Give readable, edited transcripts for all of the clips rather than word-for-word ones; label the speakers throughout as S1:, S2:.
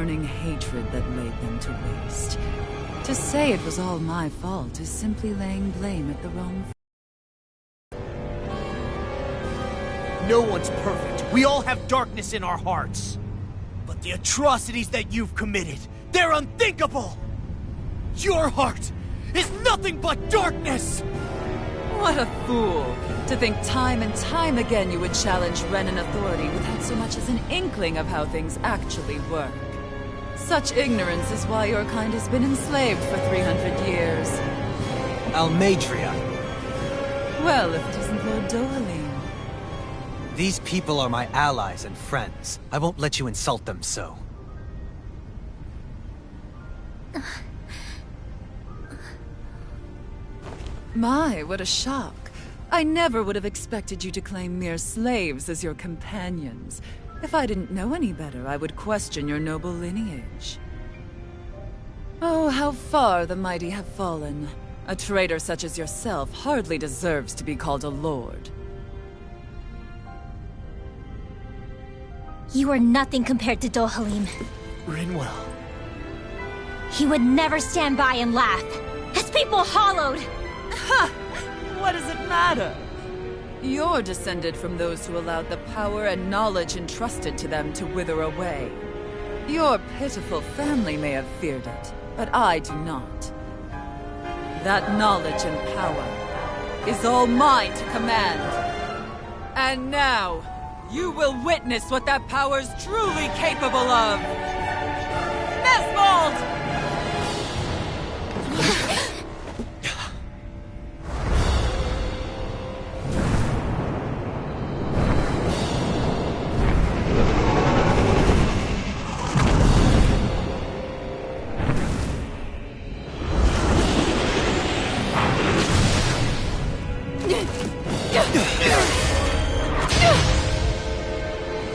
S1: burning hatred that laid them to waste. To say it was all my fault is simply laying blame at the wrong.
S2: No one's perfect. We all have darkness in our hearts. But the atrocities that you've committed, they're unthinkable! Your heart is nothing but darkness!
S1: What a fool! To think time and time again you would challenge Renan authority without so much as an inkling of how things actually work. Such ignorance is why your kind has been enslaved for 300 years.
S3: Almadria.
S1: Well, if it isn't Lord Dohalim.
S3: These people are my allies and friends. I won't let you insult them so.
S1: My, what a shock. I never would have expected you to claim mere slaves as your companions. If I didn't know any better, I would question your noble lineage. Oh, how far the mighty have fallen. A traitor such as yourself hardly deserves to be called a lord.
S4: You are nothing compared to Dohalim.
S2: Rinwell.
S4: He would never stand by and laugh. His people hollowed!
S1: Ha! What does it matter? You're descended from those who allowed the power and knowledge entrusted to them to wither away. Your pitiful family may have feared it, but I do not. That knowledge and power is all mine to command. And now, you will witness what that power's truly capable of! Mesmold!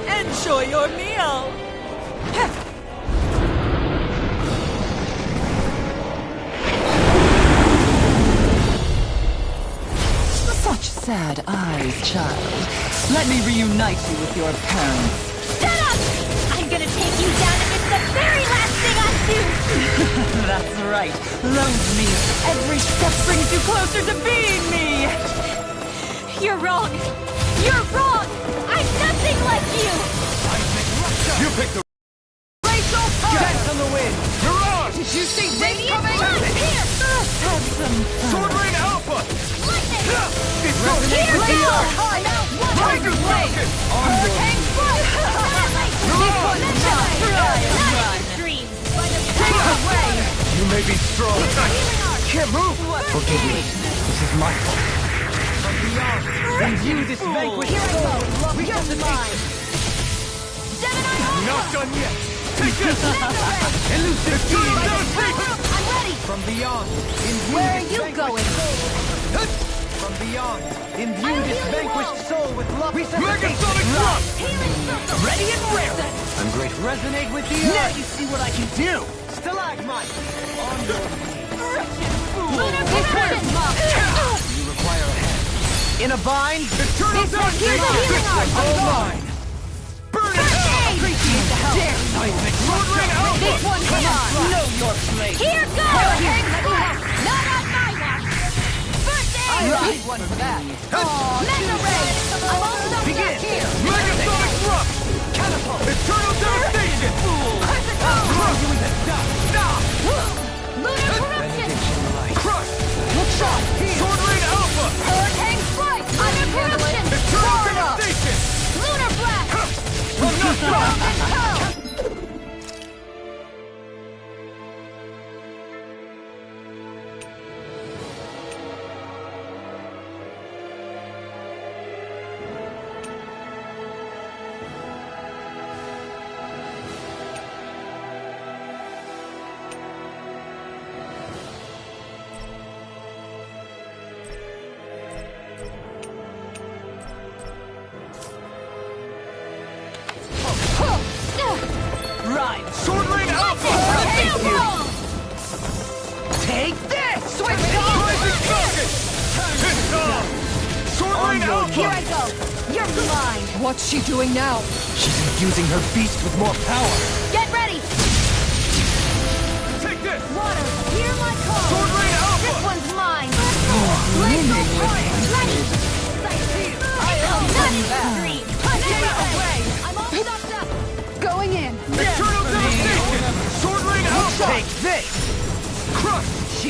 S1: Enjoy your meal! Such sad eyes, child. Let me reunite you with your parents.
S4: Shut up! I'm gonna take you down and it's the very last thing I do!
S1: That's right. Loathe me. Every step brings you closer to being me!
S4: You're wrong! You're wrong! I'm nothing like you!
S5: You picked the
S1: Rachel!
S3: Dance on the wind!
S5: Mirage!
S1: Did you see this
S4: Radiant
S1: coming?
S4: blood! Here!
S1: Have some fun.
S5: Sword Rain Alpha!
S4: Lightning!
S5: It's going
S4: Here
S5: to
S4: go!
S1: I'm out one
S5: Tiger's broken!
S4: Hurricane Flight!
S1: Run.
S4: Dreams!
S1: Take away!
S5: You may be strong. Can't move!
S3: Forgive me. This is my fault. Imbue this vanquished soul with love and mine.
S5: Not done yet! Take this!
S3: Elusive
S5: Eternal
S3: being
S5: devastation!
S4: I'm ready!
S3: from beyond. Imbue
S4: Where are
S3: this
S4: you
S3: vanquished
S4: going?
S3: soul. From beyond. Imbue this
S4: heal you
S3: vanquished
S4: all.
S3: soul with love.
S5: Megasonic Thrust!
S4: Healing circle!
S2: Ready and raring!
S3: I'm great. Resonate with the
S2: Now
S3: earth.
S2: you see what I can do!
S3: Stalagmite. On your
S4: Lunar Corruption!
S3: You require a hand.
S2: In a bind,
S5: Eternal
S4: Here's the
S5: devastation!
S4: healing arm!
S2: all mine!
S5: Burn it out!
S1: Appreciate the help.
S5: Sword Rain Alpha!
S4: This one, come on!
S1: Know your place.
S4: Here goes! Not on my watch! First aid!
S1: Right one for that.
S4: Mega Ray! I'm almost
S2: Begin.
S4: up here!
S5: Megasonic Thrust!
S2: Catapult!
S5: Eternal devastation!
S4: Lunar Corruption!
S5: Crush!
S4: Look sharp!
S5: Sword Rain Alpha!
S4: Hurricane Flight! Lunar Corruption!
S5: Eternal
S4: Power up!
S5: devastation!
S4: Lunar Blast!
S5: I'm not done!
S1: Right.
S5: Sword Rain Alpha!
S2: Take this! Switch
S5: Rising Falcon! It's on! Sword Rain Alpha!
S4: Here I go! You're mine!
S1: What's she doing now?
S3: She's infusing her beast with more power.
S4: Get ready!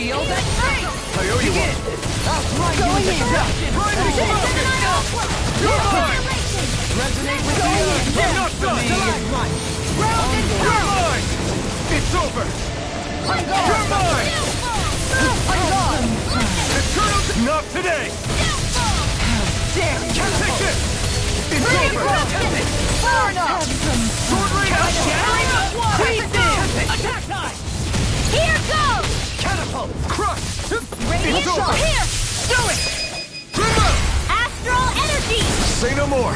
S1: Feel that shape!
S5: I owe you one.
S1: Going in!
S5: You're mine!
S1: Resonate with the earth!
S5: I'm not done!
S1: You're mine!
S5: You're mine! It's over! You're mine! Eternal... Not today!
S1: Dare you!
S5: Take this! It's over!
S1: Far enough!
S5: Sword rain alpha!
S1: Attack time!
S4: Here goes!
S5: Catapult! Crush!
S4: Radiant
S5: It's over!
S4: here!
S1: Do it!
S5: Remote!
S4: Astral energy!
S5: Say no more!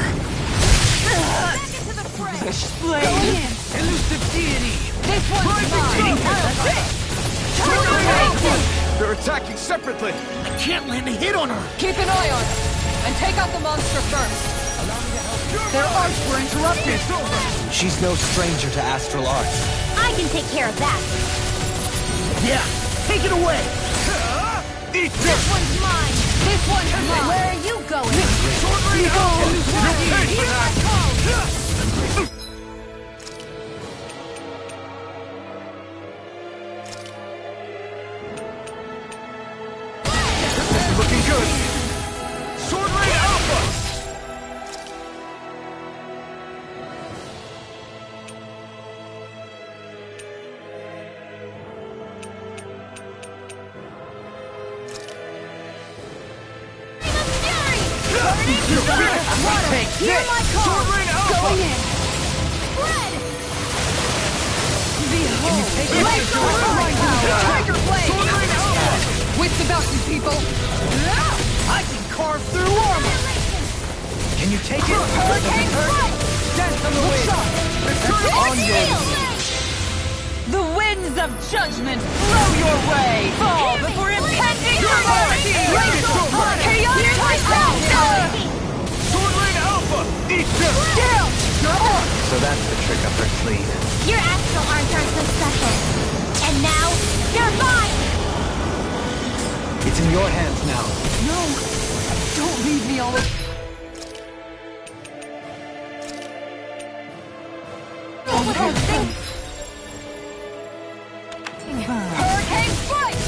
S4: Back into the fray!
S1: Flame! Elusive deity! This one's
S5: Rising
S1: mine!
S5: Sword rain alpha! They're attacking separately!
S2: I can't land a hit on her!
S1: Keep an eye on it! And take out the monster first! Their arts were interrupted!
S5: It's over!
S3: She's no stranger to astral arts.
S4: I can take care of that.
S2: Yeah, take it away!
S5: Eat
S4: This
S5: this!
S4: one's mine!
S1: This one's mine!
S4: Where are you going?
S5: Sword rain alpha! You paid for that! This is looking good! Sword rain alpha!
S1: Take
S4: Hear my call!
S5: Sword rain alpha!
S1: Going in!
S4: Spread!
S1: Behold!
S5: Let go of
S1: my power! Tiger blade!
S5: Sword rain alpha!
S1: Wits about you, people!
S2: I can carve through armor!
S3: Can you take it?
S1: Hurricane strike!
S3: Dance on the wind!
S5: On your...
S1: The winds of judgment blow your way! Fall before impending authority!
S5: It's over!
S1: Chaotic typhoon!
S5: Sword rain alpha! Eat this!
S1: Down!
S3: So that's the trick up her sleeve.
S4: Your astral arms aren't so special. And now, you're mine!
S3: It's in your hands now.
S1: No! Don't leave me all alone! Hurricane strike!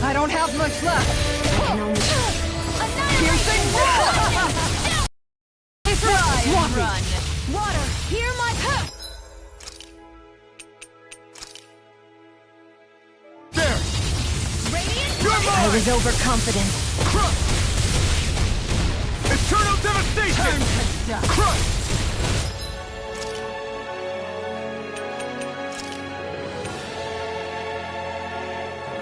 S1: I don't have much left. Piercing run!
S4: Water, hear my...
S5: There!
S4: Radiant...
S5: You're
S4: I
S5: mine!
S4: was overconfident.
S5: Crush! Eternal devastation! Crush!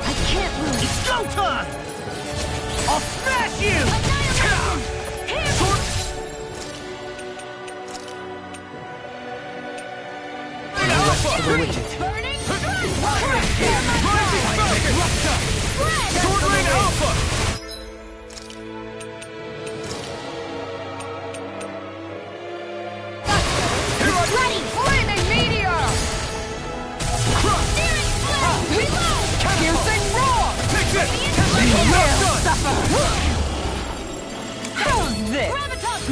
S4: I can't lose.
S2: It's go time! I'll smash you!
S4: Annihilation! Here!
S5: Sword rain alpha!
S3: The widget.
S4: Burning
S5: Rising Falcon! Sword rain alpha! Here I
S4: Ready!
S1: Flaming meteor!
S5: crush!
S1: Piercing roar!
S5: Take this!
S1: You
S5: Not
S1: will
S5: done!
S1: suffer! How's this?
S4: Gravitas!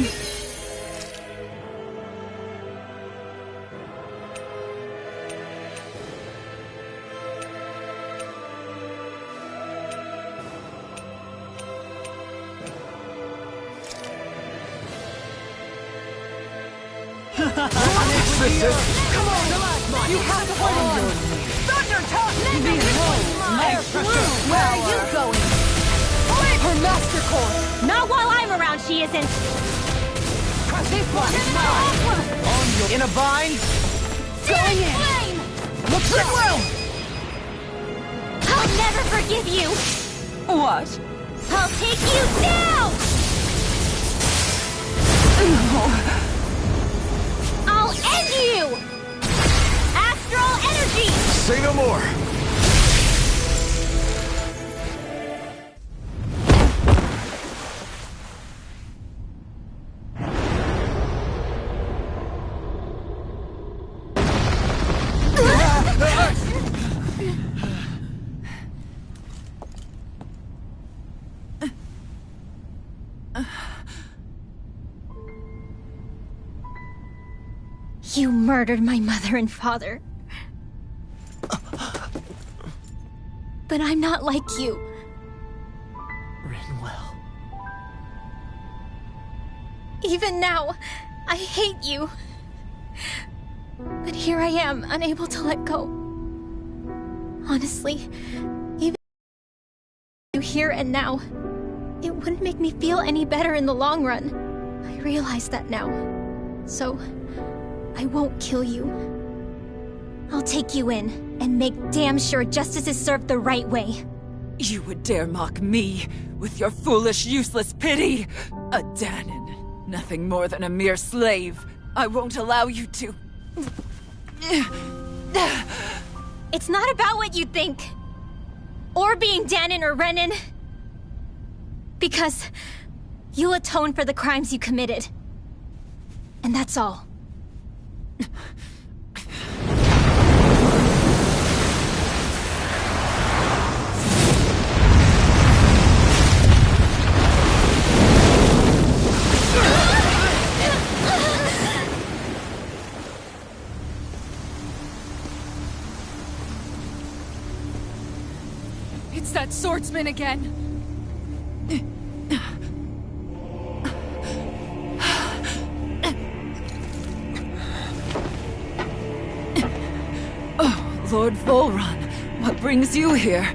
S5: This is...
S1: Come on! You have to hold on! Thunder touch! Behold, my pressure!
S4: Where are you going?
S1: Her master course!
S4: Not while I'm around, she isn't.
S1: This one is mine!
S3: In a bind?
S1: Going in!
S4: Flame!
S1: Looks it well!
S4: I'll never forgive you.
S1: What?
S4: I'll take you down! I'll end you! Astral energy!
S5: Say no more!
S4: You murdered my mother and father. But I'm not like you.
S2: Rinwell.
S4: Even now, I hate you. But here I am, unable to let go. Honestly, even you here and now, it wouldn't make me feel any better in the long run. I realize that now. So, I won't kill you. I'll take you in, and make damn sure justice is served the right way.
S1: You would dare mock me with your foolish, useless pity? A Danon, nothing more than a mere slave. I won't allow you to...
S4: It's not about what you think. Or being Danon or Renan. Because you'll atone for the crimes you committed. And that's all. It's that swordsman again.
S1: Oh, Lord Volron, what brings you here?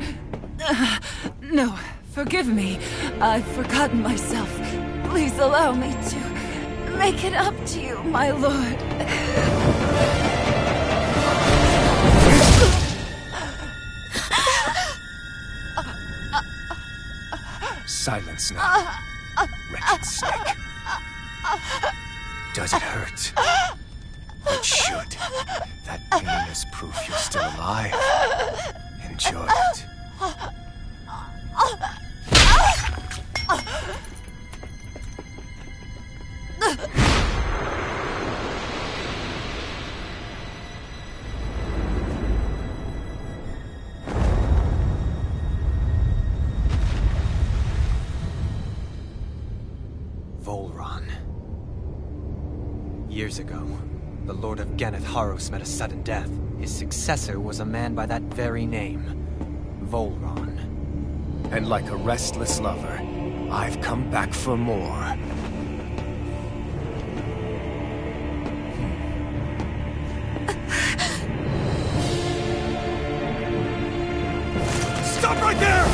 S1: No, forgive me. I've forgotten myself. Please allow me to make it up to you, my lord.
S5: Silence now, wretched snake. Does it hurt? It should. That pain is proof you're still alive. Enjoy it.
S3: Volron. Years ago, the Lord of Ganneth Haros met a sudden death. His successor was a man by that very name, Volron.
S5: And like a restless lover, I've come back for more. Stop right there!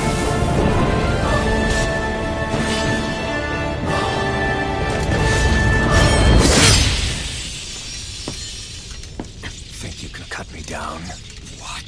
S5: Think you can cut me down? What?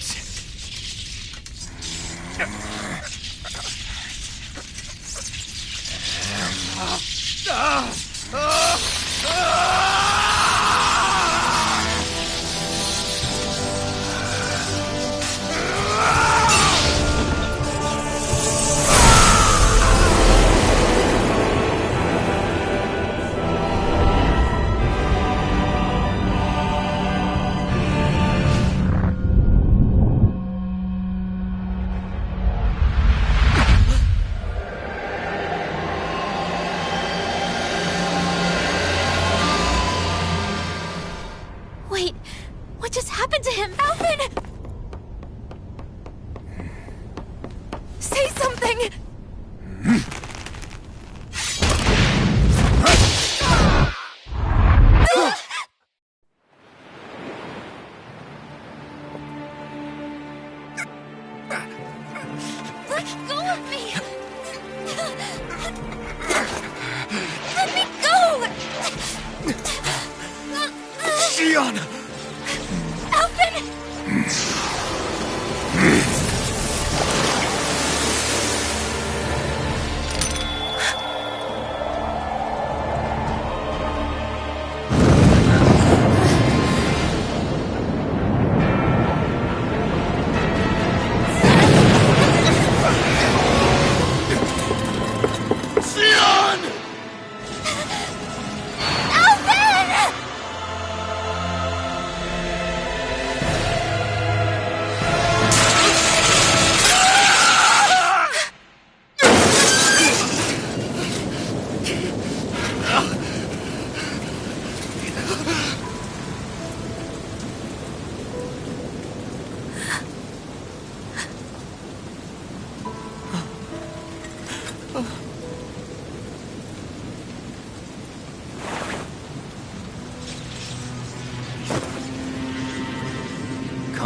S4: Wait, what just happened to him? Alvin! Say something! Let go of me! Let me go!
S5: Shion!
S4: Alvin!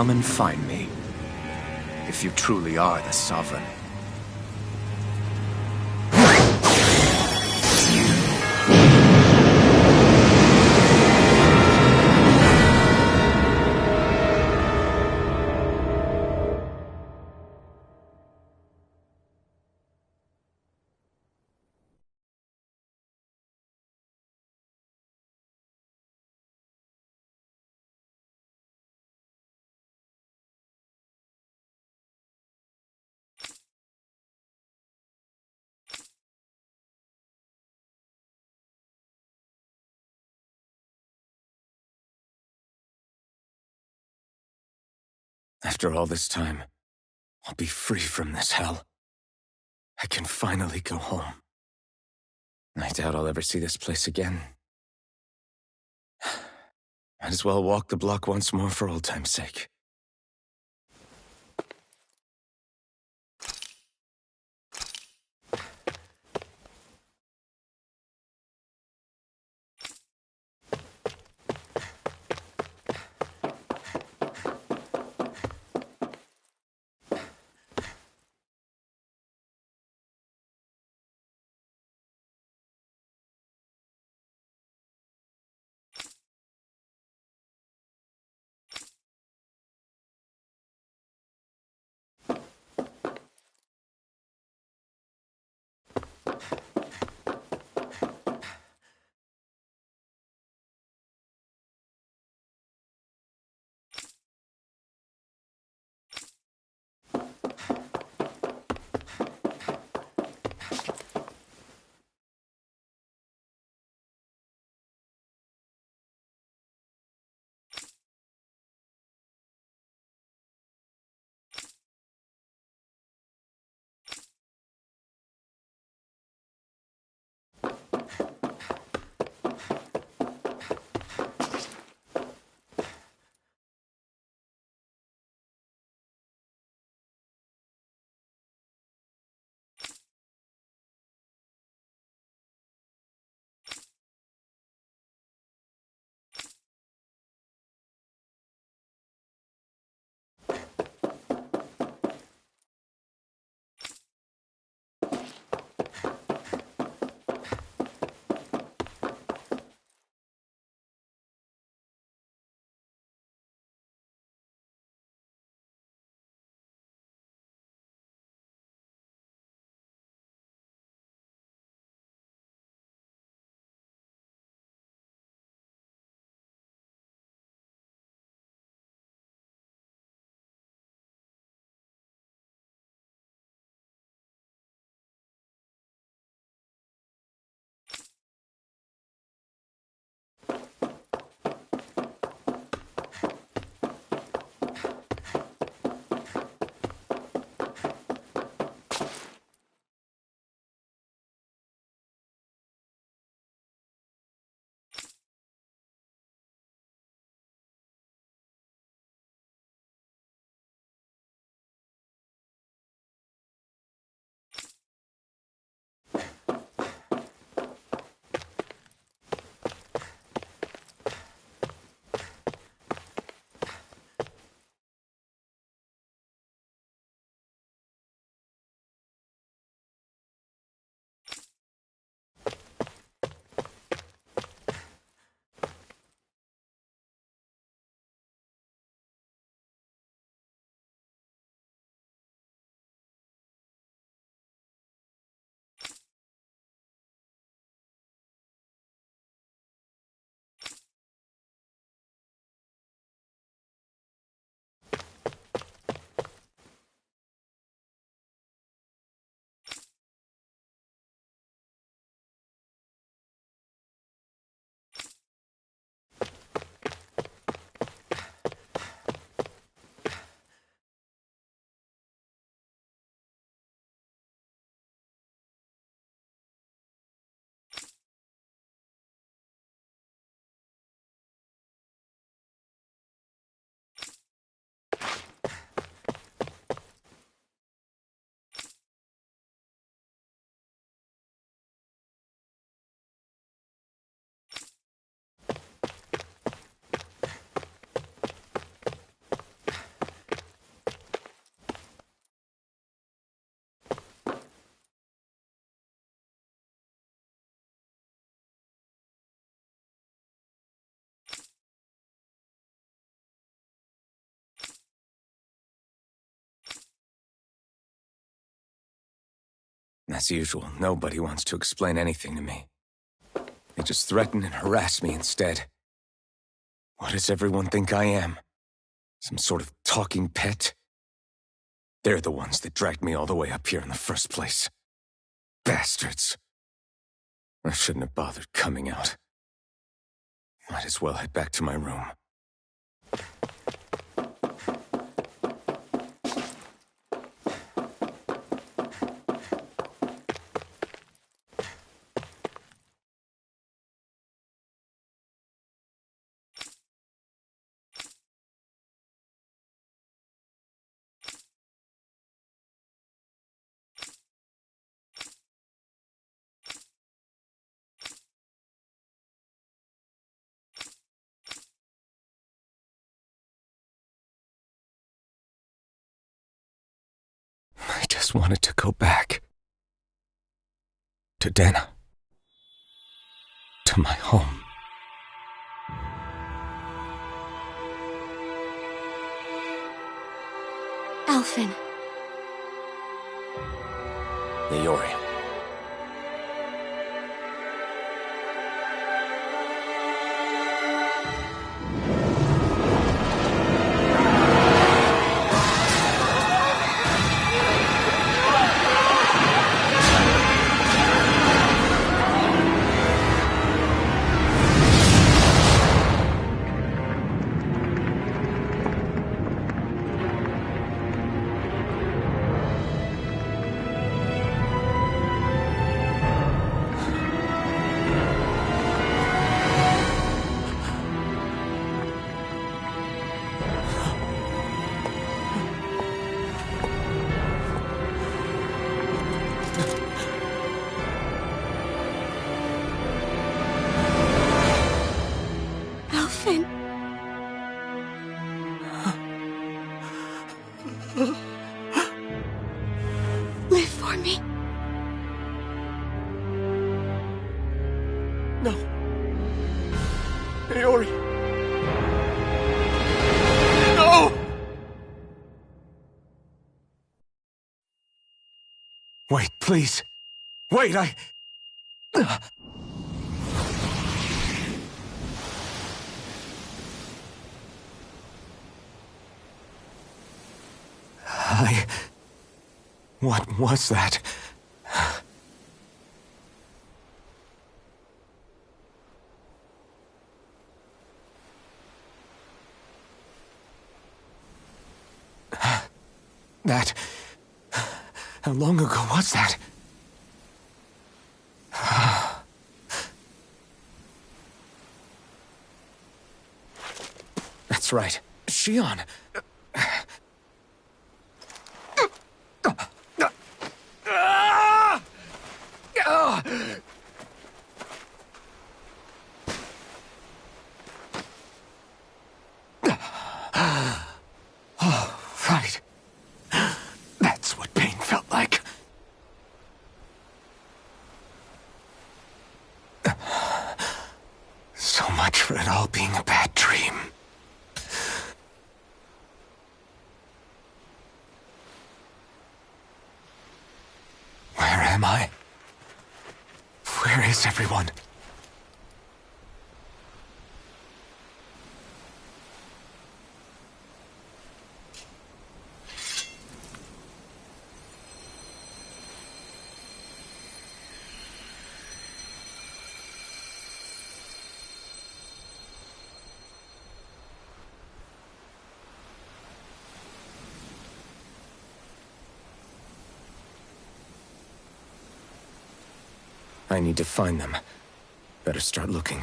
S5: come and find me. If you truly are the Sovereign. After all this time, I'll be free from this hell. I can finally go home. I doubt I'll ever see this place again. Might as well walk the block once more for old time's sake. As usual, nobody wants to explain anything to me. They just threaten and harass me instead. What does everyone think I am? Some sort of talking pet? They're the ones that dragged me all the way up here in the first place. Bastards. I shouldn't have bothered coming out. Might as well head back to my room. I just wanted to go back. To Dana. To my home.
S4: Alphen.
S5: Iori.
S4: Alphen. Live for me.
S5: No. Iori. No! Wait, please. Wait, What was that? That... How long ago was that? That's right. Shion. Oh, right. That's what pain felt like. So much for it all being a bad dream. Where am I? Where is everyone? I need to find them. Better start looking.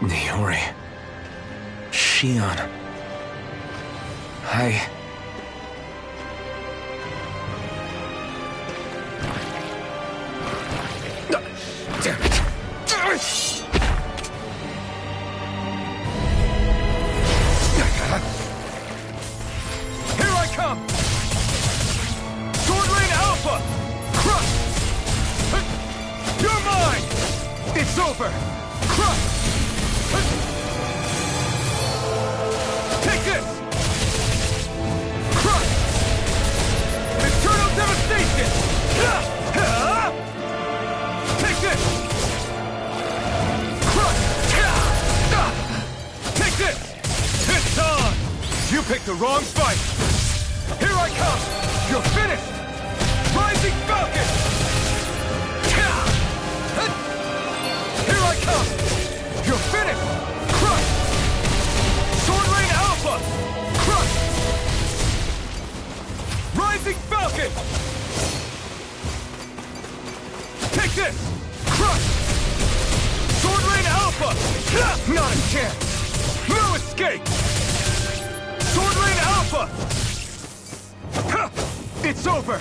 S5: Niori. Shion. Damn it!
S6: Here I come! Sword Lane Alpha! Crush! You're mine! It's over! Crush! Take this! Crush! Eternal devastation! Take this! Crush! Take this! It's on! You picked the wrong fight! Here I come! You're finished! Rising Falcon! Here I come! You're finished! Crush! Sword Lane Alpha! Crush! Rising Falcon! Take this! Crush! Sword Lane Alpha! Not a chance! No escape! Sword Lane Alpha! It's over!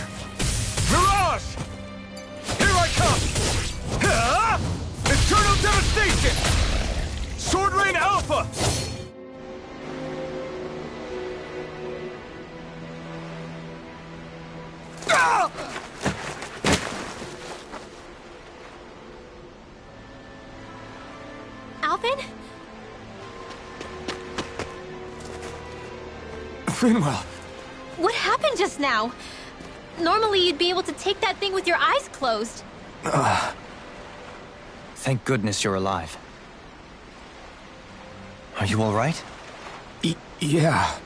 S6: Mirage! Here I come! Eternal devastation! Sword Lane Alpha!
S4: Alvin?
S5: Finwell!
S4: What happened just now? Normally you'd be able to take that thing with your eyes closed.
S3: Thank goodness you're alive. Are you all right?
S5: Yeah.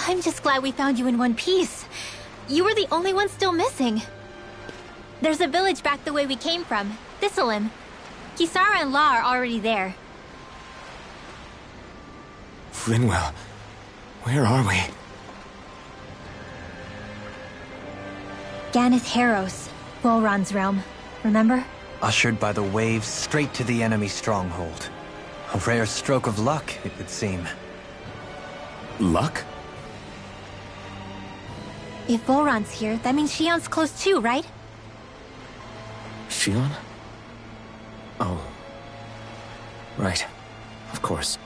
S4: I'm just glad we found you in one piece. You were the only one still missing. There's a village back the way we came from, Thistleim. Kisara and La are already there.
S5: Finwell, where are we?
S4: Ganeth Haros, Volron's realm. Remember?
S3: Ushered by the waves straight to the enemy stronghold. A rare stroke of luck, it would seem.
S5: Luck?
S4: If Volron's here, that means Shion's close too, right?
S5: Shion? Oh. Right. Of course.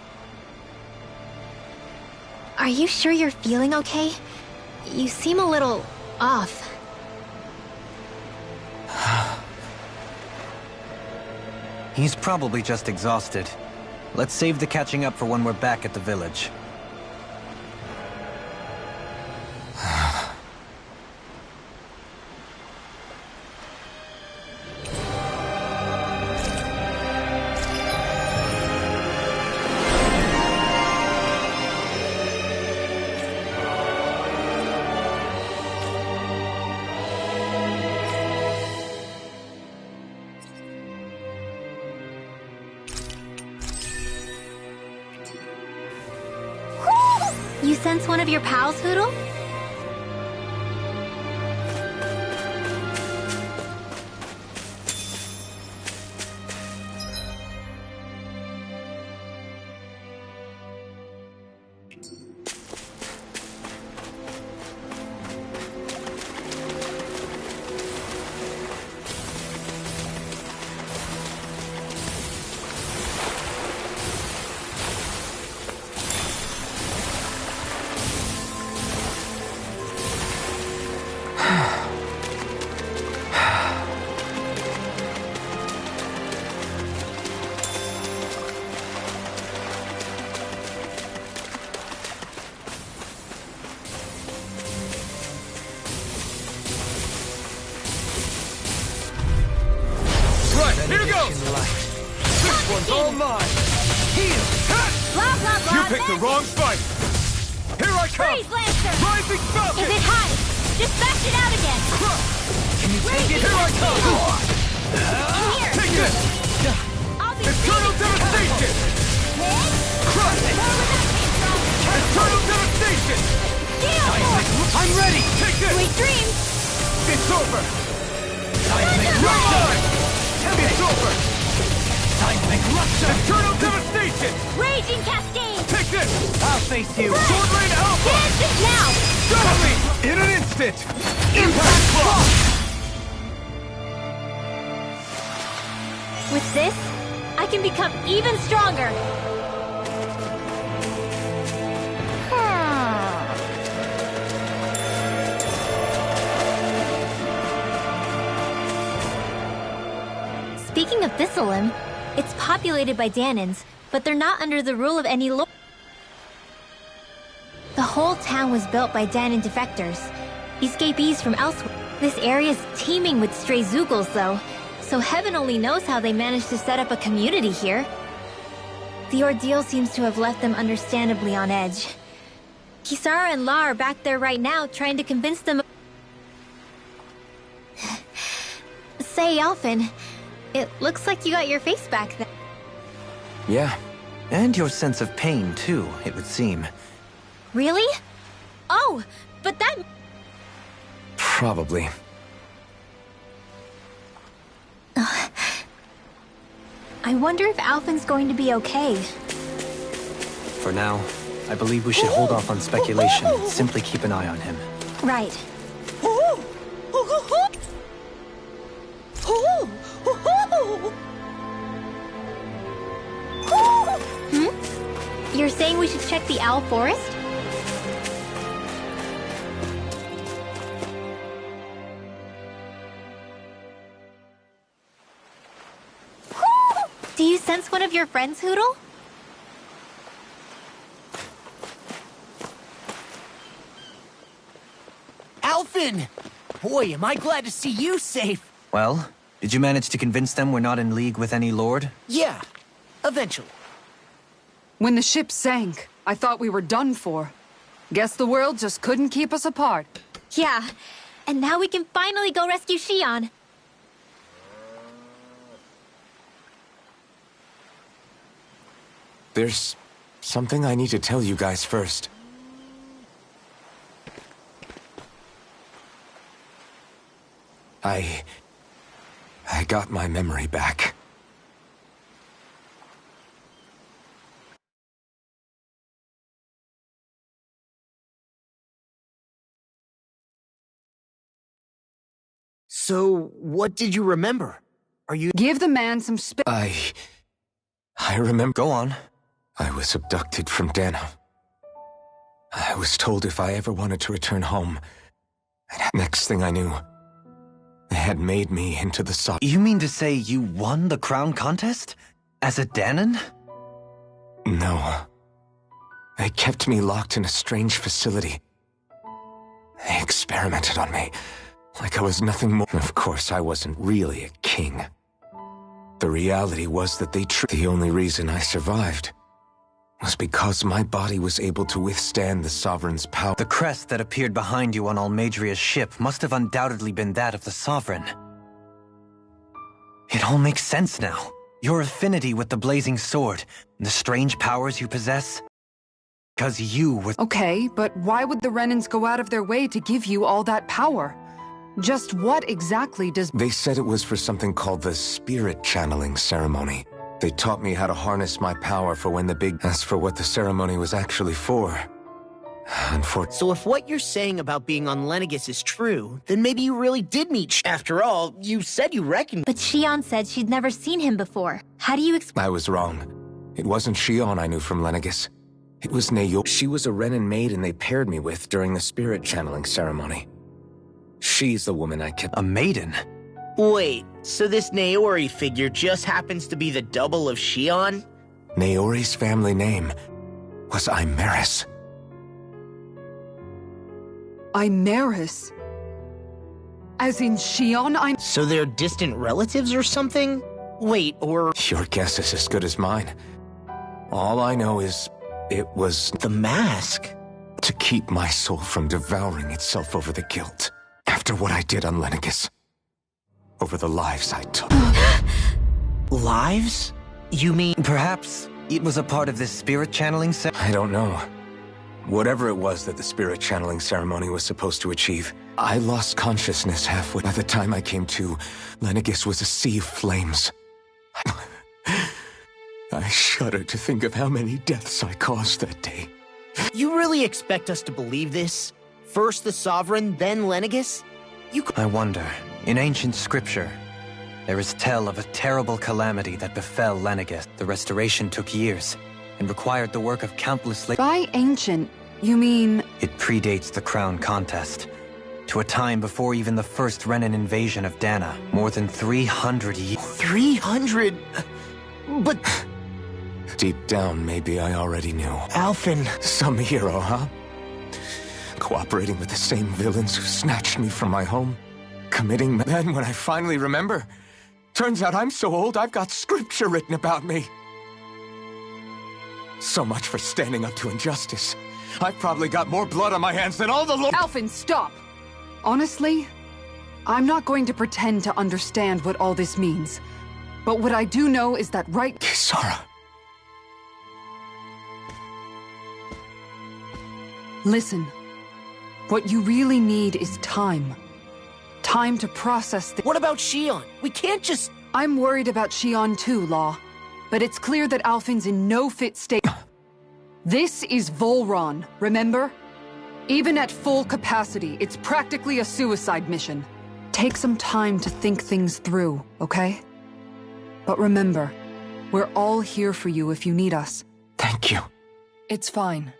S4: Are you sure you're feeling okay? You seem a little off.
S3: He's probably just exhausted. Let's save the catching up for when we're back at the village.
S4: You sense one of your pals, Hoodle?
S6: Here goes! This one's all mine! Heal!
S4: Blah, blah, blah,
S6: You picked the wrong fight! Here I come!
S4: Freeze, Lancer!
S6: Rising Falcon!
S4: Is it hot? Just bash it out again!
S6: Can you take it? Here I come!
S4: In here!
S6: Take this!
S4: I'll be
S6: Eternal devastation! Crush!
S4: More where that came from!
S6: Eternal devastation!
S4: Steel Force!
S6: I'm ready! Take this!
S4: Sweet dreams!
S6: It's over!
S4: Thunder
S6: Your
S4: Blade!
S6: time! It's over!
S2: face you!
S6: Sword Rain Alpha!
S4: Dance it now!
S6: Got me! In an instant! Impact Block!
S4: With this, I can become even stronger. Speaking of Thistlelim, it's populated by Danans, but they're not under the rule of any lord. The whole town was built by Danan defectors, escapees from elsewhere. This area is teeming with stray Zoogles, though, so heaven only knows how they managed to set up a community here. The ordeal seems to have left them understandably on edge. Kisara and La are back there right now, trying to convince them. Say, Alphen, it looks like you got your face back then.
S3: Yeah. And your sense of pain, too, it would seem.
S4: Really? Oh, but that...
S3: Probably.
S4: I wonder if Alphen's going to be okay.
S3: For now, I believe we should hold off on speculation and simply keep an eye on him.
S4: Right. You're saying we should check the Owl Forest? Do you sense one of your friends, Hootle?
S2: Alphen! Boy, am I glad to see you safe!
S3: Well, did you manage to convince them we're not in league with any lord?
S2: Yeah, eventually.
S1: When the ship sank, I thought we were done for. Guess the world just couldn't keep us apart.
S4: Yeah, and now we can finally go rescue Shion.
S5: There's something I need to tell you guys first. I got my memory back.
S2: So, what did you remember? Are you—
S1: Give the man some space.
S5: I remember.
S3: Go on.
S5: I was abducted from Dana. I was told if I ever wanted to return home. Next thing I knew, they had made me into the sovereign.
S3: You mean to say you won the crown contest? As a Danan?
S5: No. They kept me locked in a strange facility. They experimented on me, like I was nothing more. Of course, I wasn't really a king. The reality was that the only reason I survived was because my body was able to withstand the Sovereign's power.
S3: The crest that appeared behind you on Almadria's ship must have undoubtedly been that of the Sovereign. It all makes sense now. Your affinity with the blazing sword, and the strange powers you possess. Because you were—
S1: Okay, but why would the Renans go out of their way to give you all that power? Just what exactly does—
S5: They said it was for something called the spirit channeling ceremony. They taught me how to harness my power for when the big— As for what the ceremony was actually for,
S2: So if what you're saying about being on Lenegis is true, then maybe you really did meet After all, you said you reckoned—
S4: But Shion said she'd never seen him before. How do you explain—
S5: I was wrong. It wasn't Shion I knew from Lenegis. It was Nayo. She was a Renan maid and they paired me with during the spirit channeling ceremony. She's the woman I kept—
S3: a maiden?
S2: Wait, so this Naori figure just happens to be the double of Shion?
S5: Naori's family name was Imeris.
S1: Imeris? As in Shion
S2: So they're distant relatives or something? Wait, or—
S5: Your guess is as good as mine. All I know is it was
S2: the mask?
S5: to keep my soul from devouring itself over the guilt. After what I did on Lenegis. Over the lives I took.
S2: Lives? You mean—
S3: Perhaps it was a part of this spirit channeling
S5: I don't know. Whatever it was that the spirit channeling ceremony was supposed to achieve, I lost consciousness halfway. By the time I came to, Lenegis was a sea of flames. I shudder to think of how many deaths I caused that day.
S2: You really expect us to believe this? First the Sovereign, then Lenegus?
S3: I wonder, in ancient scripture, there is tell of a terrible calamity that befell Lenegus. The restoration took years, and required the work of countless
S7: By ancient, you mean...
S3: It predates the crown contest, to a time before even the first Renan invasion of Dana, more than 300 years.
S2: 300? But...
S5: Deep down, maybe I already knew.
S2: Alphen...
S5: Some hero, huh? Cooperating with the same villains who snatched me from my home. Committing... Then when I finally remember, turns out I'm so old I've got scripture written about me. So much for standing up to injustice. I've probably got more blood on my hands than all the
S7: Alphen, stop! Honestly, I'm not going to pretend to understand what all this means. But what I do know is that
S5: Kisara.
S7: Listen. What you really need is time. Time to process
S2: What about Shion? We can't just...
S7: I'm worried about Shion too, Law. But it's clear that Alphen's in no fit state. This is Volron, remember? Even at full capacity, it's practically a suicide mission. Take some time to think things through, okay? But remember, we're all here for you if you need us.
S5: Thank you.
S7: It's fine.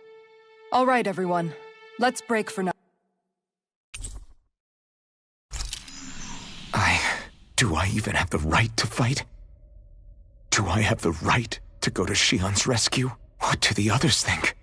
S7: All right, everyone. Let's break for now.
S5: Do I even have the right to fight? Do I have the right to go to Shion's rescue? What do the others think?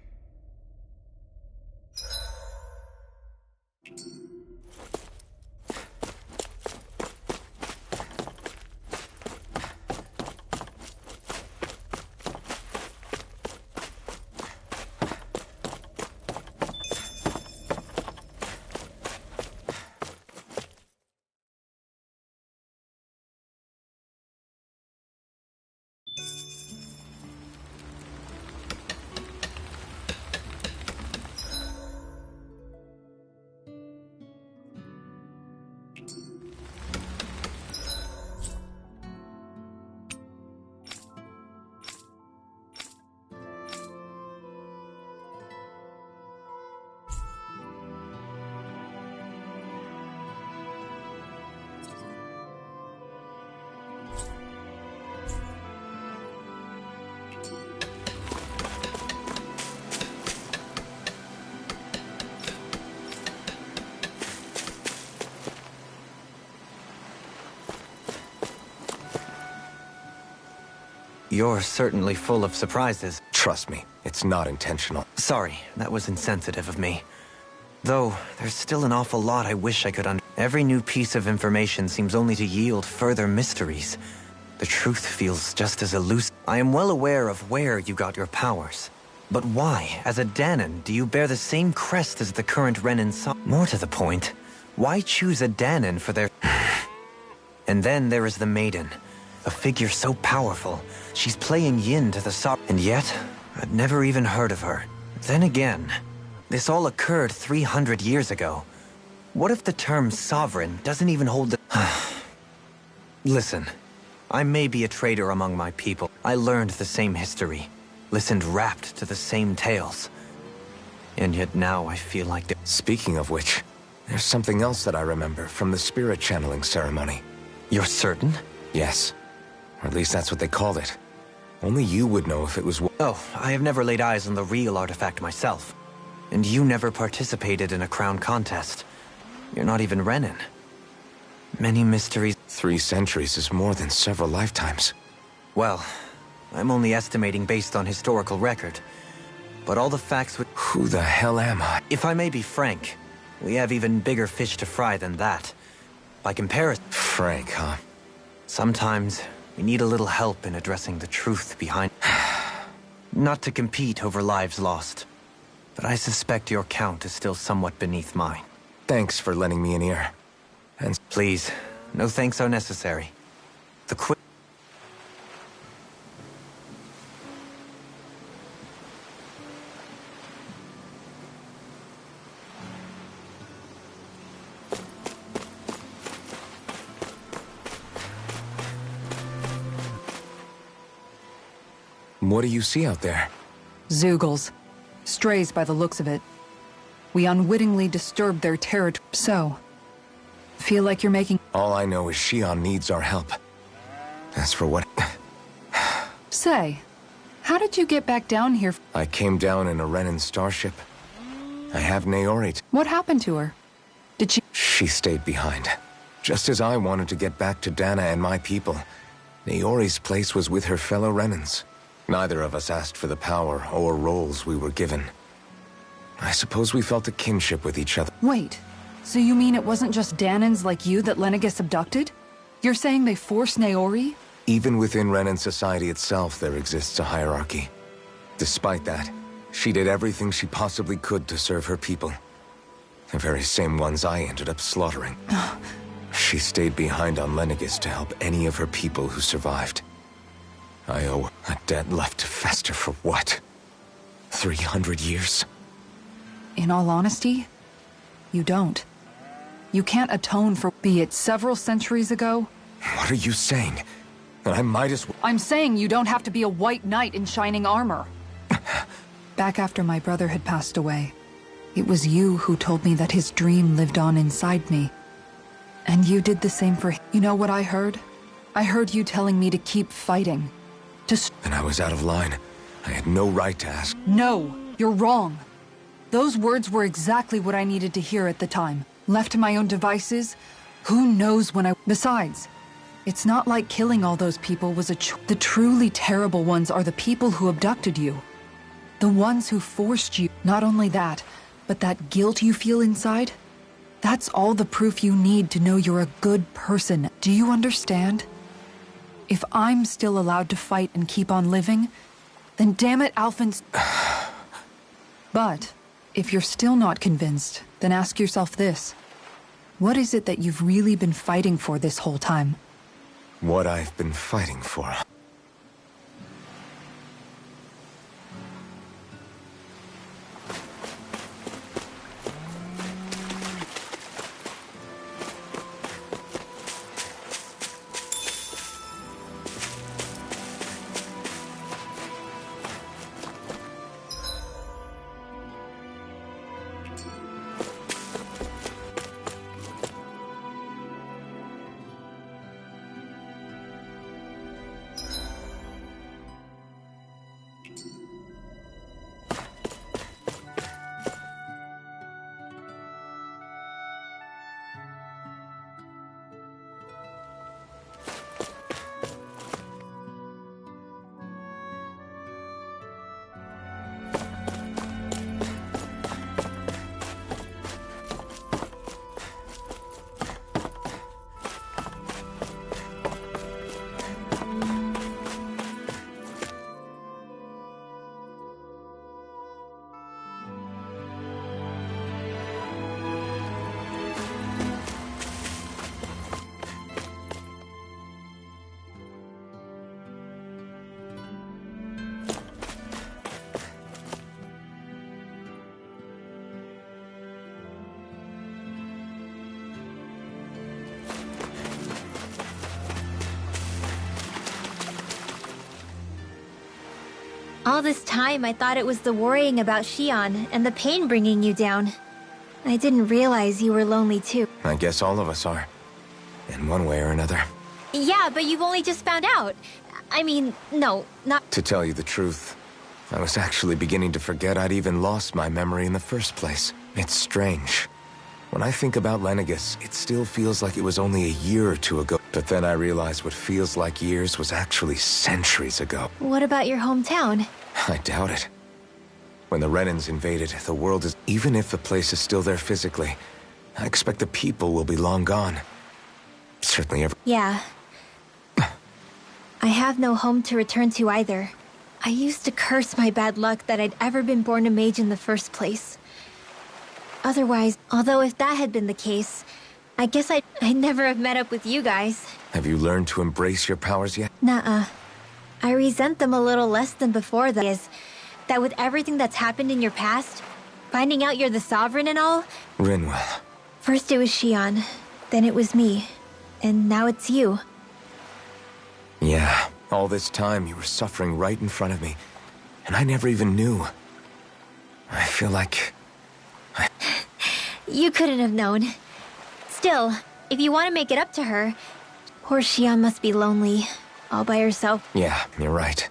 S3: You're certainly full of surprises.
S5: Trust me, it's not intentional.
S3: Sorry, that was insensitive of me. Though, there's still an awful lot I wish I could Every new piece of information seems only to yield further mysteries. The truth feels just as elusive. I am well aware of where you got your powers. But why, as a Danon, do you bear the same crest as the current Renan More to the point, why choose a Danon for their... And then there is the Maiden. A figure so powerful, she's playing yin to the And yet, I'd never even heard of her. Then again, this all occurred 300 years ago. What if the term sovereign doesn't even hold the... Listen, I may be a traitor among my people. I learned the same history, listened rapt to the same tales. And yet now I feel like...
S5: Speaking of which, there's something else that I remember from the spirit channeling ceremony.
S3: You're certain?
S5: Yes. Or at least that's what they called it. Only you would know if it was...
S3: Oh, I have never laid eyes on the real artifact myself. And you never participated in a crown contest. You're not even Renan. Many mysteries...
S5: 3 centuries is more than several lifetimes.
S3: Well, I'm only estimating based on historical record. But all the facts would...
S5: Who the hell am I?
S3: If I may be frank, we have even bigger fish to fry than that. By comparison...
S5: Frank, huh?
S3: Sometimes... we need a little help in addressing the truth behind... Not to compete over lives lost, but I suspect your count is still somewhat beneath mine.
S5: Thanks for lending me an ear. And
S3: please, no thanks are necessary. The quick...
S5: What do you see out there?
S7: Zeugles. Strays by the looks of it. We unwittingly disturbed their territory. So, feel like you're making...
S5: All I know is Shion needs our help. As for what...
S7: Say, how did you get back down here?
S5: I came down in a Renan starship. I have Naori.
S7: What happened to her? Did she...
S5: She stayed behind. Just as I wanted to get back to Dana and my people, Naori's place was with her fellow Renans. Neither of us asked for the power or roles we were given. I suppose we felt a kinship with each other.
S7: Wait, so you mean it wasn't just Danans like you that Lenegis abducted? You're saying they forced Naori?
S5: Even within Renan society itself, there exists a hierarchy. Despite that, she did everything she possibly could to serve her people. The very same ones I ended up slaughtering. She stayed behind on Lenegis to help any of her people who survived. I owe a debt left to fester for what? 300 years?
S7: In all honesty, you don't. You can't atone for, be it several centuries ago.
S5: What are you saying? That I might as well...
S7: I'm saying you don't have to be a white knight in shining armor. Back after my brother had passed away, it was you who told me that his dream lived on inside me. And you did the same for him. You know what I heard? I heard you telling me to keep fighting.
S5: And I was out of line. I had no right to ask.
S7: No, you're wrong. Those words were exactly what I needed to hear at the time. Left to my own devices, who knows when I... Besides, it's not like killing all those people was the truly terrible ones are the people who abducted you. The ones who forced you. Not only that, but that guilt you feel inside, that's all the proof you need to know you're a good person. Do you understand? If I'm still allowed to fight and keep on living, then damn it, Alphen's... But, if you're still not convinced, then ask yourself this. What is it that you've really been fighting for this whole time?
S5: What I've been fighting for.
S4: All this time, I thought it was the worrying about Shion and the pain bringing you down. I didn't realize you were lonely too.
S5: I guess all of us are. In one way or another.
S4: Yeah, but you've only just found out. I mean, no, not...
S5: To tell you the truth, I was actually beginning to forget I'd even lost my memory in the first place. It's strange. When I think about Lenegis, it still feels like it was only a year or two ago. But then I realized what feels like years was actually centuries ago.
S4: What about your hometown?
S5: I doubt it. When the Renans invaded, the world is... Even if the place is still there physically, I expect the people will be long gone. Certainly ever...
S4: Yeah. I have no home to return to either. I used to curse my bad luck that I'd ever been born a mage in the first place. Otherwise, although if that had been the case, I guess I'd never have met up with you guys.
S5: Have you learned to embrace your powers yet?
S4: Nuh-uh. I resent them a little less than before, that is, that with everything that's happened in your past, finding out you're the Sovereign and all...
S5: Rinwell.
S4: First it was Shion, then it was me, and now it's you.
S5: Yeah, all this time you were suffering right in front of me, and I never even knew. I feel like...
S4: You couldn't have known. Still, if you want to make it up to her, poor Xion must be lonely, all by herself.
S5: Yeah, you're right.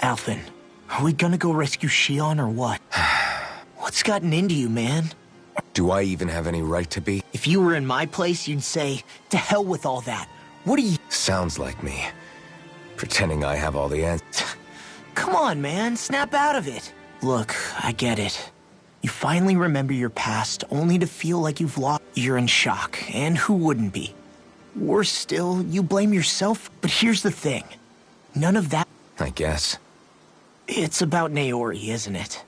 S2: Alphen, are we gonna go rescue Xion or what? What's gotten into you, man?
S5: Do I even have any right to be?
S2: If you were in my place, you'd say, to hell with all that. What are you...
S5: Sounds like me. Pretending I have all the answers.
S2: Come on, man, snap out of it. Look, I get it. You finally remember your past, only to feel like you've lost. You're in shock, and who wouldn't be? Worse still, you blame yourself. But here's the thing. None of that...
S5: I guess.
S2: It's about Naori, isn't it?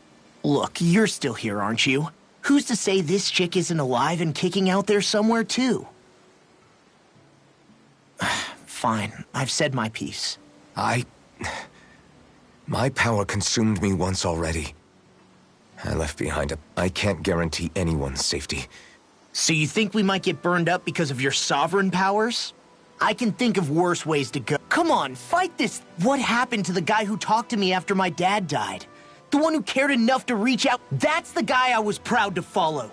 S2: Look, you're still here, aren't you? Who's to say this chick isn't alive and kicking out there somewhere, too? Fine, I've said my piece.
S5: My power consumed me once already. I left behind I can't guarantee anyone's safety.
S2: So you think we might get burned up because of your sovereign powers? I can think of worse ways to go. Come on, fight this. What happened to the guy who talked to me after my dad died? The one who cared enough to reach out? That's the guy I was proud to follow.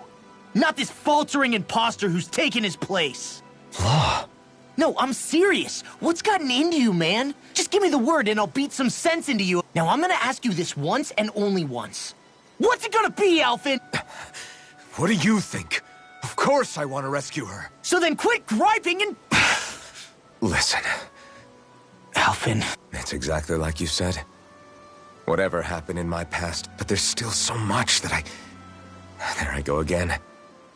S2: Not this faltering imposter who's taken his place.
S5: Law.
S2: No, I'm serious. What's gotten into you, man? Just give me the word and I'll beat some sense into you. Now I'm gonna ask you this once and only once. What's it gonna be, Alphen?
S5: What do you think? Of course I want to rescue her.
S2: So then quit griping and...
S5: Listen.
S2: Alphen.
S5: It's exactly like you said. Whatever happened in my past, but there's still so much that There I go again.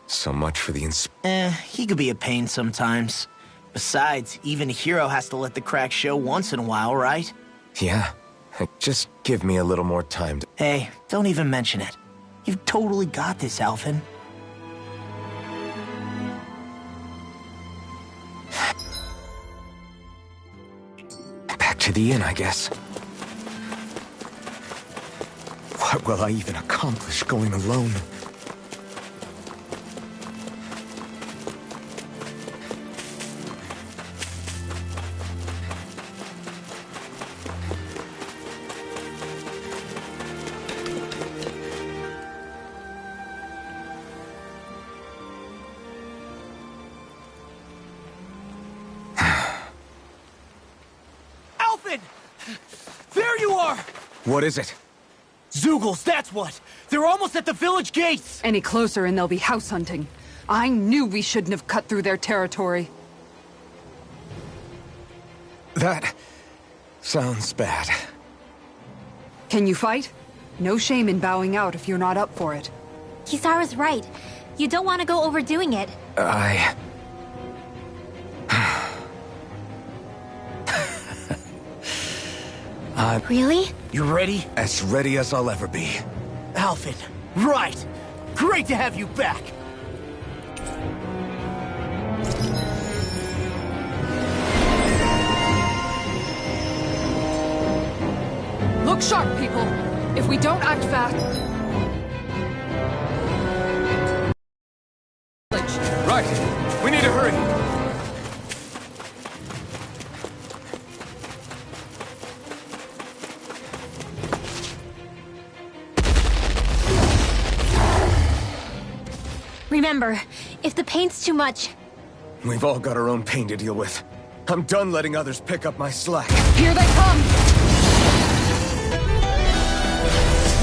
S5: So much for the
S2: he could be a pain sometimes. Besides, even a hero has to let the cracks show once in a while, right?
S5: Yeah. Just give me a little more time to...
S2: Hey, don't even mention it. You've totally got this, Alphen.
S5: Back to the inn, I guess. What will I even accomplish going alone?
S2: There you are!
S5: What is it?
S2: Zeugles, that's what! They're almost at the village gates!
S7: Any closer and they'll be house hunting. I knew we shouldn't have cut through their territory.
S5: That... sounds bad.
S7: Can you fight? No shame in bowing out if you're not up for it.
S4: Kisara's right. You don't want to go overdoing it. Really?
S2: You ready?
S5: As ready as I'll ever be.
S2: Alphen, right! Great to have you back!
S7: Look sharp, people! If we don't act fast...
S6: Right! We need to hurry!
S4: Remember, if the pain's too much...
S5: We've all got our own pain to deal with. I'm done letting others pick up my slack.
S7: Here they come!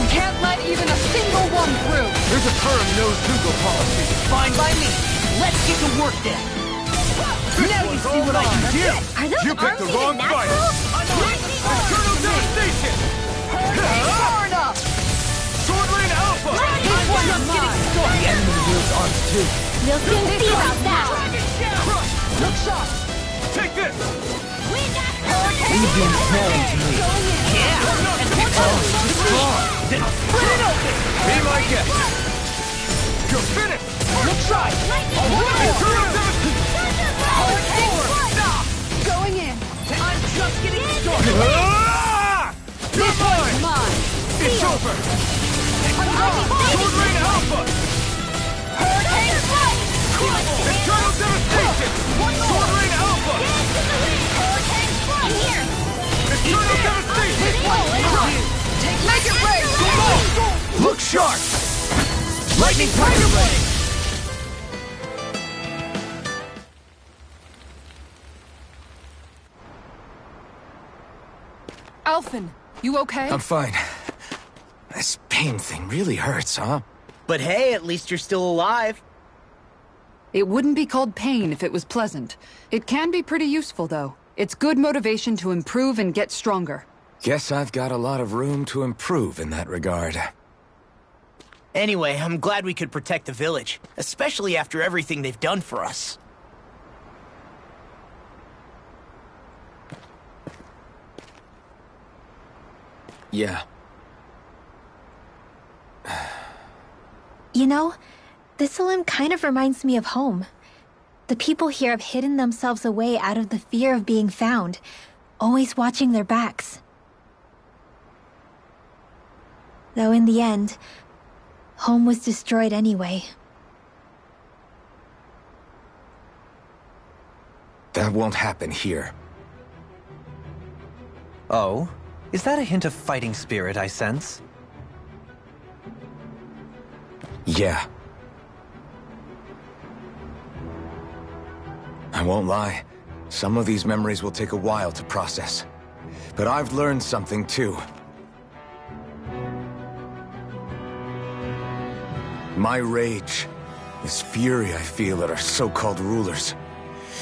S7: We can't let
S6: firm no-Google policy.
S2: Fine by me. Let's get to work then. Now you see what I can do.
S4: Are those
S6: You picked
S4: arms
S6: the wrong
S4: even
S6: fight.
S4: natural?
S6: Eternal devastation! Sword Rain Alpha!
S2: This one's getting started. The enemy wields arms too.
S4: We'll soon see about that.
S6: Crush!
S7: Look sharp!
S6: Take this!
S2: Leave the ensnaring to me. Yeah! And strong. Then split it open!
S6: Be my guest! You're finished!
S2: Look shy!
S6: Eternal devastation!
S7: Going in!
S2: I'm just getting started!
S6: Ah! You're mine!
S7: Mine!
S6: It's over! Sword Rain Alpha! Eternal devastation! Sword Rain Alpha! Eternal devastation!
S7: Make it rain!
S2: Look sharp! Lightning Tiger Blade!
S7: Alphen, you okay?
S5: I'm fine. This pain thing really hurts, huh?
S2: But hey, at least you're still alive.
S7: It wouldn't be called pain if it was pleasant. It can be pretty useful, though. It's good motivation to improve and get stronger.
S5: Guess I've got a lot of room to improve in that regard.
S2: Anyway, I'm glad we could protect the village, especially after everything they've done for us.
S5: Yeah.
S4: You know, Thistleum kind of reminds me of home. The people here have hidden themselves away out of the fear of being found, always watching their backs. Though in the end, home was destroyed anyway.
S5: That won't happen here.
S3: Oh? Is that a hint of fighting spirit I sense?
S5: Yeah. I won't lie. Some of these memories will take a while to process. But I've learned something too. My rage, this fury I feel at our so-called rulers,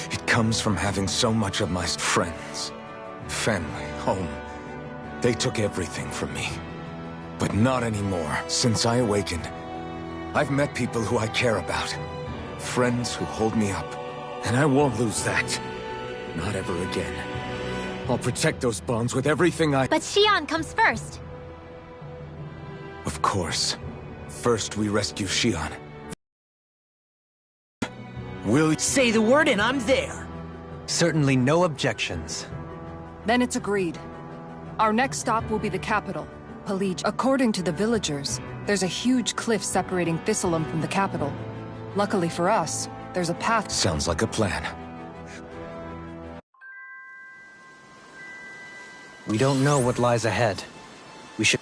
S5: it comes from having so much of my friends, family, home. They took everything from me. But not anymore. Since I awakened, I've met people who I care about. Friends who hold me up. And I won't lose that. Not ever again. I'll protect those bonds with everything I—
S4: But Xion comes first.
S5: Of course. First we rescue Xion. Will—
S2: Say the word and I'm there.
S3: Certainly no objections.
S7: Then it's agreed. Our next stop will be the capital, Palige. According to the villagers, there's a huge cliff separating Thistleum from the capital. Luckily for us, there's a path—
S5: Sounds like a plan.
S3: We don't know what lies ahead. We should...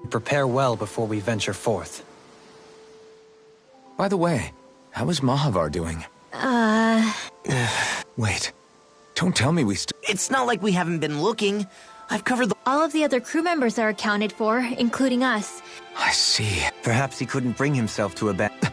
S3: Prepare well before we venture forth.
S5: By the way, how is Mahavar doing? Wait. Don't tell me we
S2: It's not like we haven't been looking. I've covered the...
S4: All of the other crew members are accounted for, including us.
S5: I see.
S3: Perhaps he couldn't bring himself to abandon.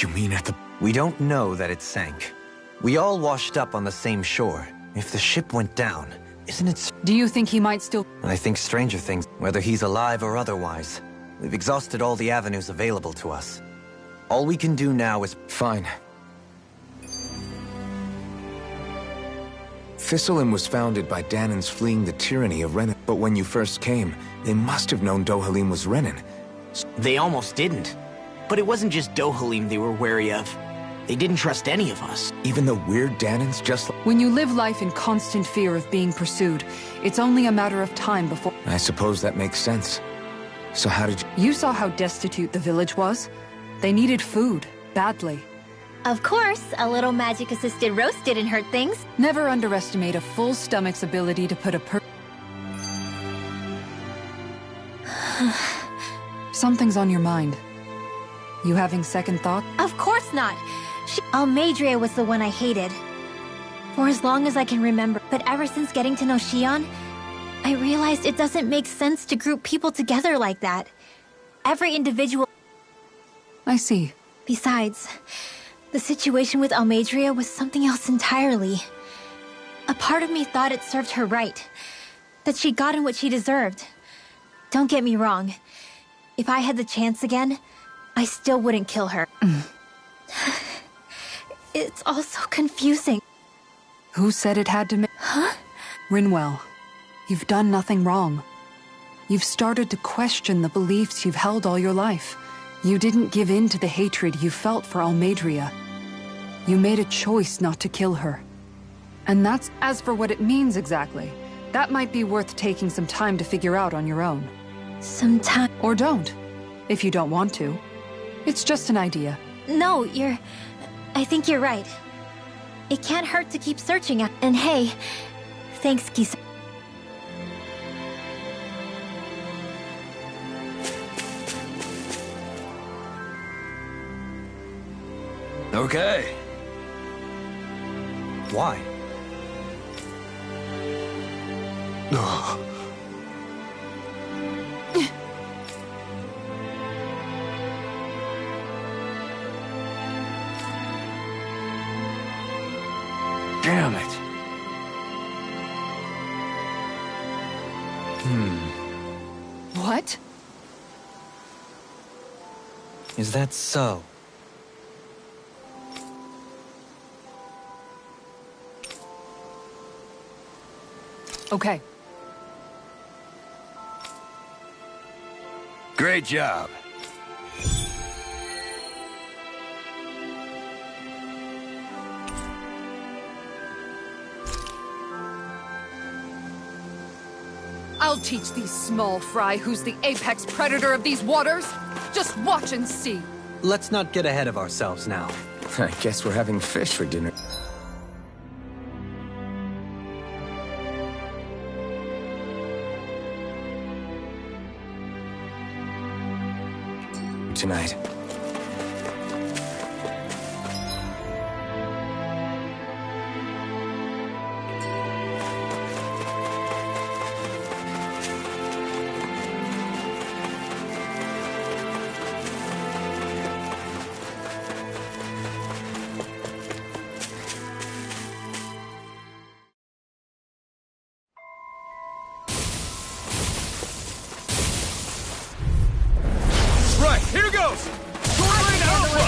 S5: You mean at the...
S3: We don't know that it sank. We all washed up on the same shore. If the ship went down, isn't it...
S7: Do you think he might still...
S3: I think stranger things, whether he's alive or otherwise. We've exhausted all the avenues available to us. All we can do now is...
S5: Fine. Thistlein was founded by Danans fleeing the tyranny of Renan. But when you first came, they must have known Dohalim was Renan.
S2: They almost didn't. But it wasn't just Dohalim they were wary of. They didn't trust any of us.
S5: Even the weird Danans just like...
S7: When you live life in constant fear of being pursued, it's only a matter of time before...
S5: I suppose that makes sense. So how did you...
S7: You saw how destitute the village was. They needed food, badly.
S4: Of course, a little magic-assisted roast didn't hurt things.
S7: Never underestimate a full stomach's ability to put a Something's on your mind. You having second thought?
S4: Of course not. Almadria was the one I hated. For as long as I can remember. But ever since getting to know Shion, I realized it doesn't make sense to group people together like that. Every individual...
S7: I see.
S4: Besides, the situation with Almadria was something else entirely. A part of me thought it served her right. That she'd gotten what she deserved. Don't get me wrong. If I had the chance again, I still wouldn't kill her. It's all so confusing.
S7: Who said it had to make...
S4: Huh?
S7: Rinwell, you've done nothing wrong. You've started to question the beliefs you've held all your life. You didn't give in to the hatred you felt for Almadria. You made a choice not to kill her. And that's... As for what it means exactly, that might be worth taking some time to figure out on your own.
S4: Some time...
S7: Or don't, if you don't want to. It's just an idea.
S4: No, I think you're right. It can't hurt to keep searching. And hey, thanks, Kisa.
S6: Okay.
S3: Why?
S6: Damn it.
S7: What?
S3: Is that so?
S7: Okay.
S6: Great job.
S7: I'll teach these small fry who's the apex predator of these waters. Just watch and see.
S3: Let's not get ahead of ourselves now.
S5: I guess we're having fish for dinner. Tonight.
S6: Right, here goes! Swordblade Alpha!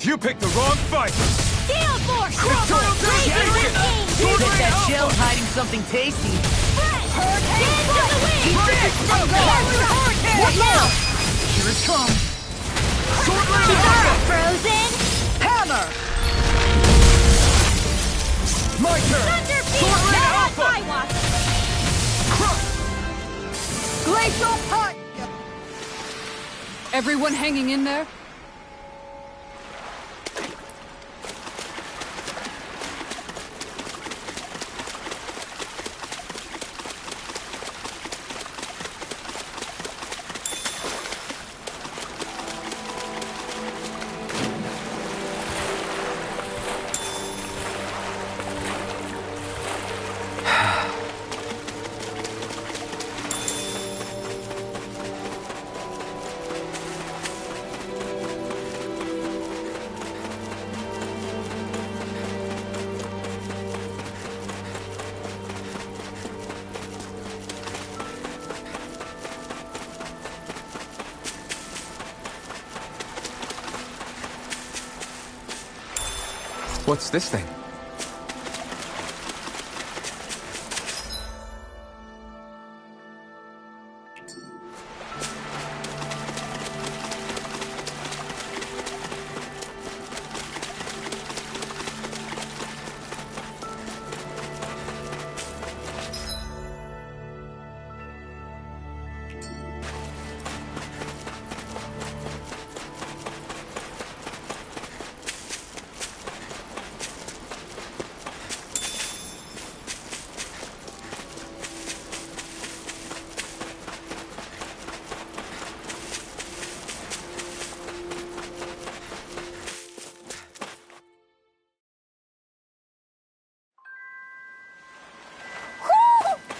S6: You picked the wrong fight!
S4: Gale Force!
S6: Eternal Damnation! Swordblade Alpha!
S2: Shell's hiding something tasty.
S4: Hurricane! Into the wind!
S6: Rising Falcon!
S4: What now?
S2: Here it comes.
S6: Swordblade Alpha!
S4: Frozen!
S7: Hammer!
S6: My turn!
S4: Thunder Beam!
S6: Swordblade Alpha!
S7: Glacial Punch! Everyone hanging in there?
S5: What's this thing?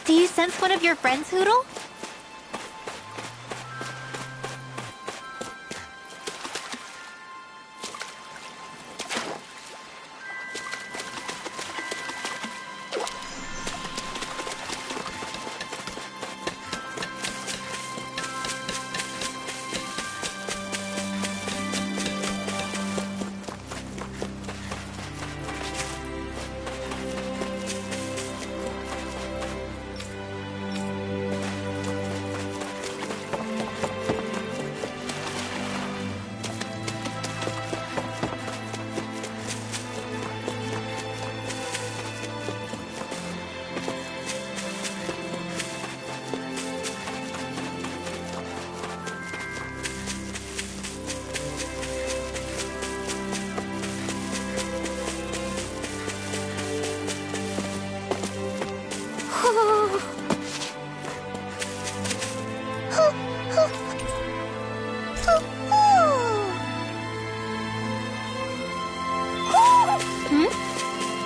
S8: Do you sense one of your friends, Hoodle?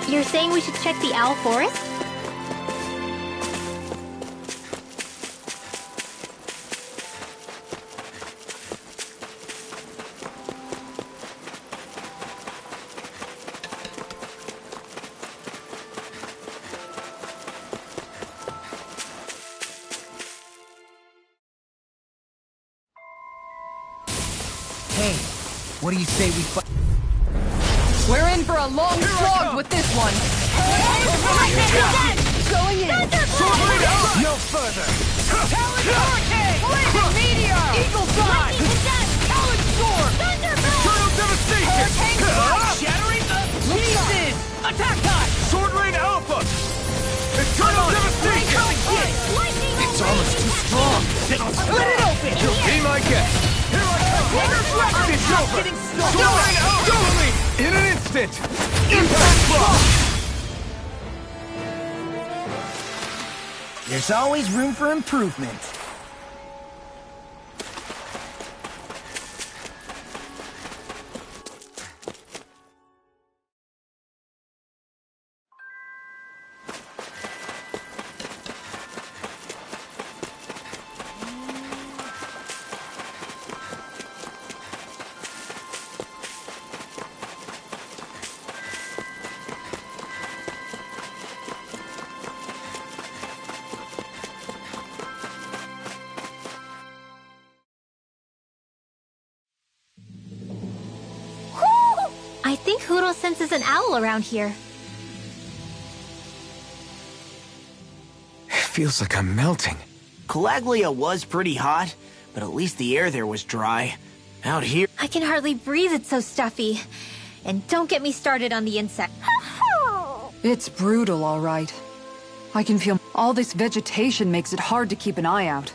S8: You're saying we should check the owl forest?
S2: Hey, what do you say we fight?
S7: We're in for a long slog with this one. Going in.
S6: No further!
S7: Talon Hurricane! Blazing Meteor! Eagle Fly! Talon Storm!
S6: Eternal devastation!
S7: Hurricane Strike!
S2: Shattering the pieces! Attack time!
S6: Sword Rain Alpha! Eternal devastation!
S2: It's almost too strong. Then I'll split it open!
S6: You'll be my guest! Here I come! It's over! Sword Rain Alpha! In an instant! Impact block!
S2: There's always room for improvement.
S8: I think Hoodle senses an owl around here.
S5: It feels like I'm melting.
S2: Calaglia was pretty hot, but at least the air there was dry. Out here...
S8: I can hardly breathe, it's so stuffy. And don't get me started on the insect.
S7: It's brutal, all right. I can feel all this vegetation makes it hard to keep an eye out.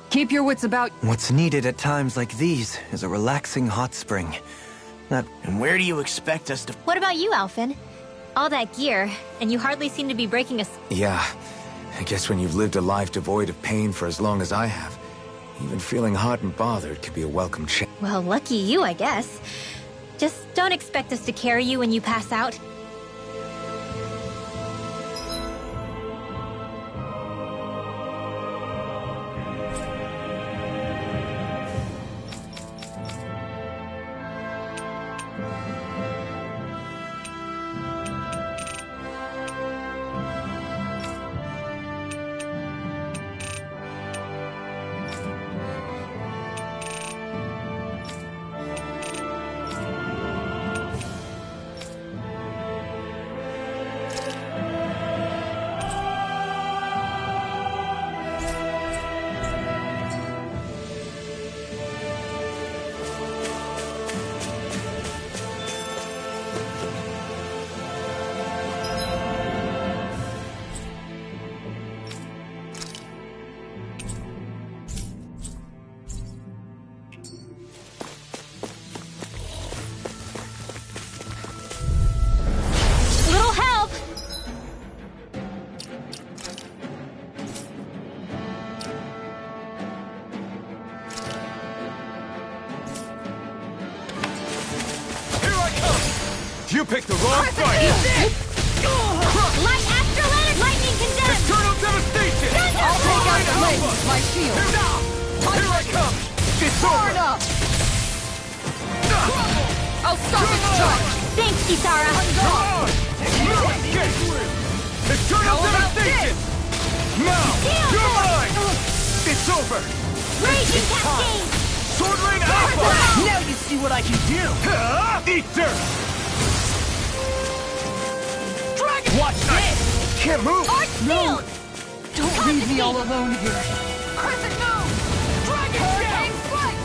S7: Keep your wits about.
S3: What's needed at times like these is a relaxing hot spring.
S2: And where do you expect us to...
S8: What about you, Alphen? All that gear, and you hardly seem to be breaking a...
S5: Yeah, I guess when you've lived a life devoid of pain for as long as I have, even feeling hot and bothered could be a welcome change.
S8: Well, lucky you, I guess. Just don't expect us to carry you when you pass out.
S6: You picked the wrong fight!
S8: Light Astral Lightning condemned!
S6: Eternal devastation!
S7: I'll take out the legs with my shield.
S6: Here I come! It's
S7: Far
S6: over!
S7: enough! I'll stop its charge!
S8: Thanks, Kisara!
S6: Come on! Eternal devastation! Now! You're mine! It's over!
S8: Raging Cascade!
S6: Sword Rain Alpha!
S2: Now you see what I can do!
S6: Eat dirt!
S2: Dragon! Watch this!
S6: Can't move!
S8: Arch Field!
S7: Don't leave me all alone here.
S2: Crescent Moon! Dragon
S7: Hurricane
S2: Shell!
S7: Strike!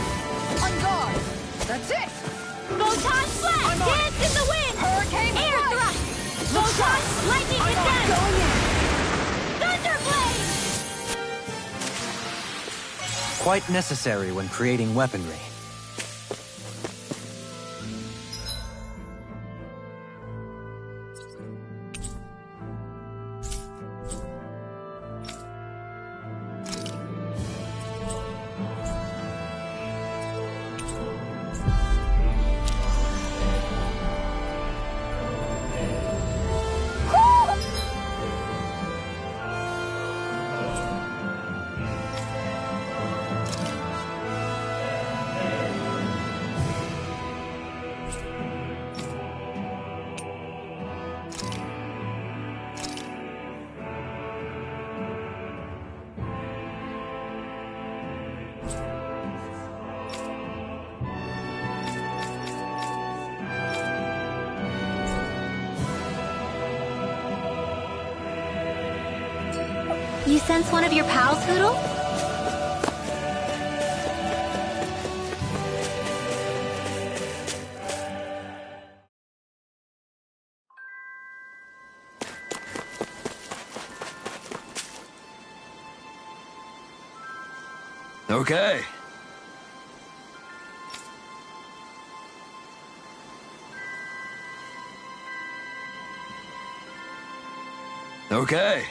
S7: On guard! That's it!
S8: Photon Flash!
S2: I'm on it.
S8: Dance in the wind!
S7: Hurricane
S8: Air
S7: Strike!
S8: Thrust! Photon Lightning condemned!
S7: Going in!
S8: Thunderblade!
S3: Quite necessary when creating weaponry.
S8: You sense one of your pals, Hoodle?
S6: Okay. Okay.